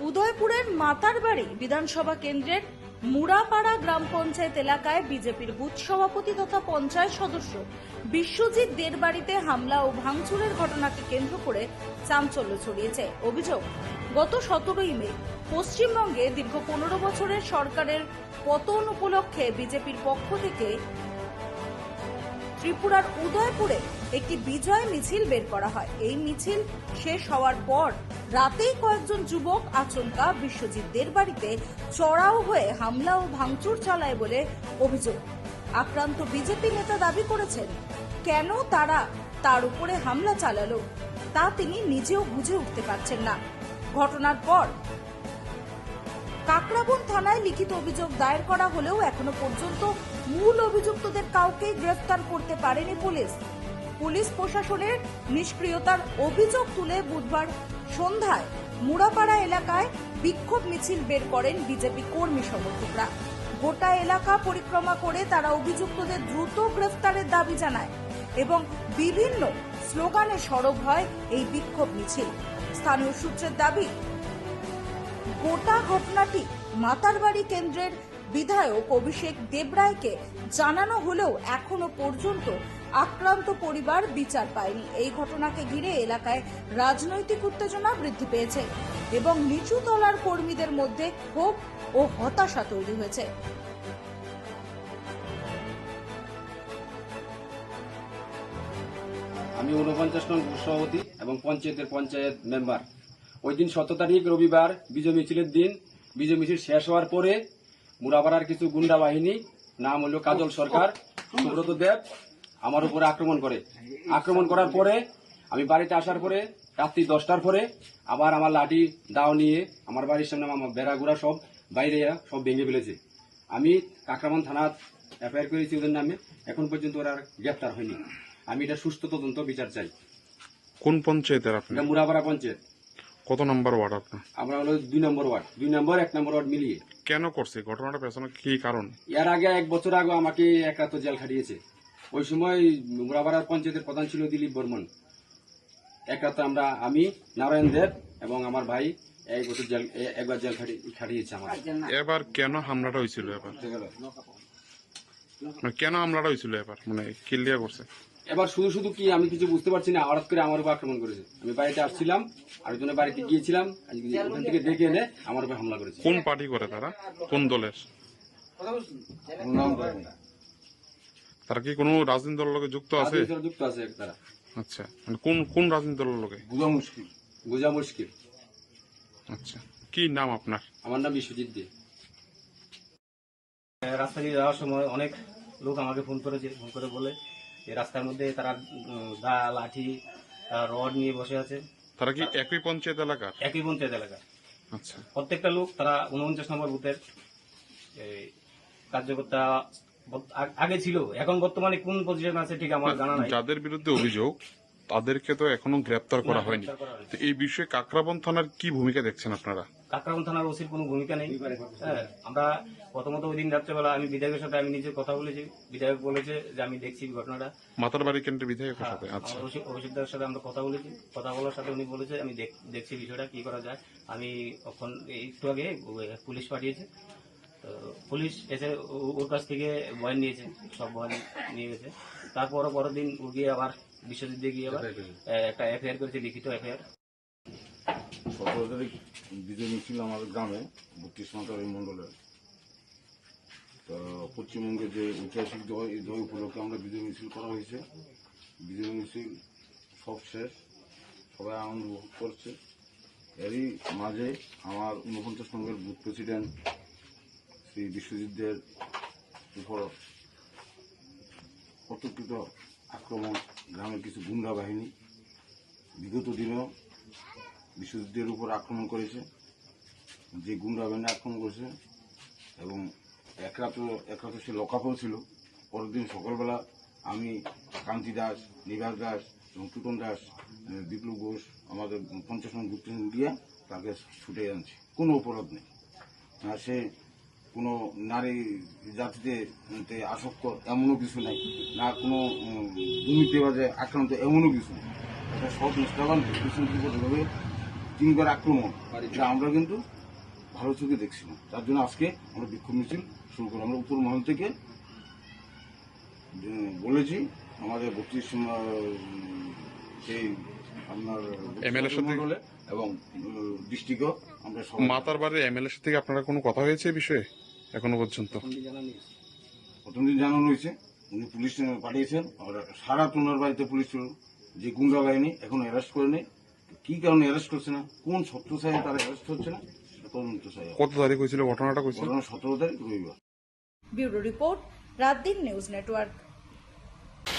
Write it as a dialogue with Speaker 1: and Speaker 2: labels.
Speaker 1: উদয়পুরের মাতারবাড়ি বিধানসভা কেন্দ্রের মুড়াপাড়া গ্রাম পঞ্চায়েত এলাকায় বিজেপির বুথ সভাপতি তথা পঞ্চায়েত সদস্য বিশ্বজিৎ দের বাড়িতে হামলা ও ভাঙচুরের ঘটনাকে কেন্দ্র করে চাঞ্চল্য ছড়িয়েছে। অভিযোগ, গত 17ই মে পশ্চিমবঙ্গে দীর্ঘ 15 বছরের সরকারের পতন উপলক্ষে বিজেপির পক্ষ থেকে ত্রিপুরার উদয়পুরে একটি বিজয় মিছিল বের করা হয়। এই মিছিল শেষ হওয়ার পর রাতেই কয়েকজন যুবক আচমকা বিশ্বজিৎ দের বাড়িতে চড়াও হয়ে হামলা ও ভাঙচুর চালায় বলে অভিযোগ। আক্রান্ত বিজেপি নেতা দাবি করেছেন, কেন তারা তার উপরে হামলা চালালো তা তিনি নিজেও বুঝে উঠতে পারছেন না। ঘটনার পর কাকরাবন থানায় লিখিত অভিযোগ দায়ের করা হলেও এখনো পর্যন্ত মূল অভিযুক্তদের কাউকে গ্রেফতার করতে পারেনি পুলিশ। পুলিশ প্রশাসনের নিষ্ক্রিয়তার অভিযোগ তুলে বুধবার সন্ধ্যায় মুড়াপাড়া এলাকায় বিক্ষোভ মিছিল বের করেন বিজেপি কর্মী সমর্থকরা। গোটা এলাকা পরিক্রমা করে তারা অভিযুক্তদের দ্রুত গ্রেফতারের দাবি জানায় এবং বিভিন্ন স্লোগানে সরব হয় এই বিক্ষোভ মিছিল। স্থানীয় সূত্রের দাবি, গোটা ঘটনাটি মাতারবাড়ি কেন্দ্রের বিধায়ক অভিষেক দেবরায়কে জানানো হলেও এখনো পর্যন্ত আক্রান্ত পরিবার বিচার পায়নি। এই ঘটনাকে ঘিরে এলাকায় রাজনৈতিক উত্তেজনা বৃদ্ধি পেয়েছে এবং নিচু তলার কর্মীদের মধ্যে ক্ষোভ ও হতাশা তৈরি হয়েছে।
Speaker 2: আমি 49 নং বুথ সভাপতি এবং পঞ্চায়েত মেম্বার। ওই দিন 17 তারিখ রবিবার বিজয় মিছিলের দিন, বিজয় মিছিল শেষ হওয়ার পরে মুড়াপাড়ার কিছু গুন্ডা বাহিনী, নাম হলো কাজল সরকার, সুব্রত দেব, আমার উপরে আক্রমণ করার পরে আমি বাড়িতে আসার পরে রাত্রি 10টার পরে আবার আমার লাঠি দাও নিয়ে আমার বাড়ির সামনে আমার বেড়াগুড়া সব বাইরে সব ভেঙে ফেলেছে। আমি কাকরাবন থানা এফআইআর করেছি ওদের নামে, এখন পর্যন্ত ওরা গ্রেফতার হয়নি। আমি এটা সুস্থ তদন্ত বিচার চাই।
Speaker 3: কোন পঞ্চায়েতের আপনি?
Speaker 2: এটা মুড়াপাড়া পঞ্চায়েত।
Speaker 3: কত নম্বর ওয়ার্ড আপনার?
Speaker 2: আমরা হলো 2 নম্বর ওয়ার্ড, 2 নম্বর 1 নম্বর ওয়ার্ড মিলিয়ে।
Speaker 3: কেন করছে ঘটনাটা, পেছনে কি কারণ?
Speaker 2: এর আগে 1 বছর আগে আমাকে এক রাত জেল খাটিয়েছে। ওই সময় মুড়াপাড়া পঞ্চায়েতের প্রধান ছিল দিলীপ বর্মন। এক রাত আমি নারায়ণ দেব এবং আমার ভাই একবার জেল খাটিয়েছে আমার।
Speaker 3: এবার কেন হামলাটা হয়েছিল? কেন হামলাটা হয়েছিল এবার, মানে ক্লিয়ার করছে?
Speaker 2: এবার শুধু কি আমি কিছু বুঝতে পারছি না, হঠাৎ করে আমার উপর আক্রমণ করেছে। আমি বাড়িতে আসছিলাম, আরেকজনের বাড়িতে গিয়েছিলাম, ওখান থেকে ডেকে এনে আমার উপর হামলা করেছে।
Speaker 3: কোন পার্টি করে তারা, কোন দলের? তারা কি কোনো রাজনৈতিক দলের লোকে যুক্ত আছে?
Speaker 2: যুক্ত আছে তারা।
Speaker 3: আচ্ছা, মানে কোন রাজনৈতিক দলের লোকে?
Speaker 2: গুজা মুশকিল।
Speaker 3: আচ্ছা, কি নাম আপনার?
Speaker 2: আমার নাম বিশ্বজিৎ দে।
Speaker 4: রাস্তা দিয়ে যাওয়ার সময় অনেক লোক আমাকে ফোন করে বলে যে রাস্তার মধ্যে তারা দা, লাঠি, রড নিয়ে বসে আছে।
Speaker 3: তারা কি একই পঞ্চায়েত এলাকার?
Speaker 4: একই পঞ্চায়েত এলাকা।
Speaker 3: আচ্ছা,
Speaker 4: প্রত্যেকটা লোক তারা 49 নম্বর বুথের কার্যকর্তা আগে ছিল, এখন বর্তমানে কোন পজিশন আছে ঠিক আমার জানা নাই।
Speaker 3: যাদের বিরুদ্ধে অভিযোগ তাদেরকে তো এখনো গ্রেপ্তার করা হয়নি। তো এই বিষয়ে কাকরাবন থানার কি ভূমিকা দেখছেন আপনারা?
Speaker 4: কাকরাবন থানার ওসির কোনো ভূমিকা নেই। আমরা প্রথমত ওই দিন রাত্রেবেলা আমি বিধায়কের সাথে আমি নিজে কথা বলেছি। বিধায়ক বলেছে যে আমি দেখছি ঘটনাটা।
Speaker 3: মাতারবাড়ি কেন্দ্রের বিধায়কের সাথে? আচ্ছা,
Speaker 4: অভিষেকদার সাথে আমরা কথা বলেছি। কথা বলার সাথে উনি বলেছে আমি দেখছি বিষয়টা কি করা যায়। আমি এখন একটু আগে পুলিশ পাঠিয়েছে, তো পুলিশ এসে ওর কাছ থেকে বয়ান নিয়েছে, সব বয়ান নিয়ে গেছে। তারপরও পরের দিন ও গিয়ে আবার বিশ্বজিৎ দিয়ে গিয়ে আবার একটা এফআইআর করেছে, লিখিত এফআইআর।
Speaker 5: 17 তারিখ বিজয় মিছিল আমাদের গ্রামে 32 মাতারি মন্ডলে। তো পশ্চিমবঙ্গে যে ঐতিহাসিক জয় উপলক্ষে আমরা বিজয় মিছিল করা হয়েছে। বিজয় মিছিল সব শেষ, সবাই আনন্দ উপভোগ করছে। এরই মাঝে আমার 49 নম্বরের বুথ প্রেসিডেন্ট শ্রী বিশ্বজিৎদের উপর অতর্কিত আক্রমণ গ্রামের কিছু গুন্ডা বাহিনী বিগত দিনেও বিশ্বজিৎদের উপর আক্রমণ করেছে। যে গুন্ডা বাহিনী আক্রমণ করেছে এবং এক রাতে সে লকআপেও ছিল। পরের দিন সকালবেলা আমি কান্তি দাস, নিবাস দাস এবং টুটন দাস, বিপ্লব ঘোষ আমাদের 50 নং বুথ দিয়ে তাকে ছুটে আনছি। কোনো অপরাধ নেই। সে কোনো নারী জাতিতে আসক্ত এমনও কিছু নেই, না কোনো দুর্নীতিবাজে আক্রান্ত এমনও কিছু নেই। এটা সব নিষ্ঠাবান কৃষ্ণভাবে দিনকার আক্রমণ এটা আমরা কিন্তু ভালো চোখে দেখছি না। তার জন্য আজকে আমরা বিক্ষোভ মিছিল শুরু করি। আমরা উপর মহল থেকে বলেছি আমাদের 32 সেই আপনার
Speaker 3: MLA -র সাথে-
Speaker 5: মণ্ডলে এবং ডিস্ট্রিক্টও আমরা সবাই
Speaker 3: মাতার বাড়ির এমএলএর সাথে কি আপনারা কোনো কথা হয়েছে এই বিষয়ে এখনো পর্যন্ত?
Speaker 5: প্রথম দিন জানানো হয়েছে, উনি পুলিশ পাঠিয়েছেন। আর সারা তোনার বাড়িতে পুলিশ ছিল, যে গুন্ডা বাহিনী এখনো অ্যারেস্ট করেনি। কি কারণে অ্যারেস্ট করছে না, কোন সত্য চাই তারা অ্যারেস্ট হচ্ছে না, তদন্ত চাই।
Speaker 3: কত তারিখ হয়েছিল ঘটনাটা?
Speaker 5: 17 তারিখ রবিবার।
Speaker 1: ব্যুরো রিপোর্ট, রাত দিন নিউজ নেটওয়ার্ক।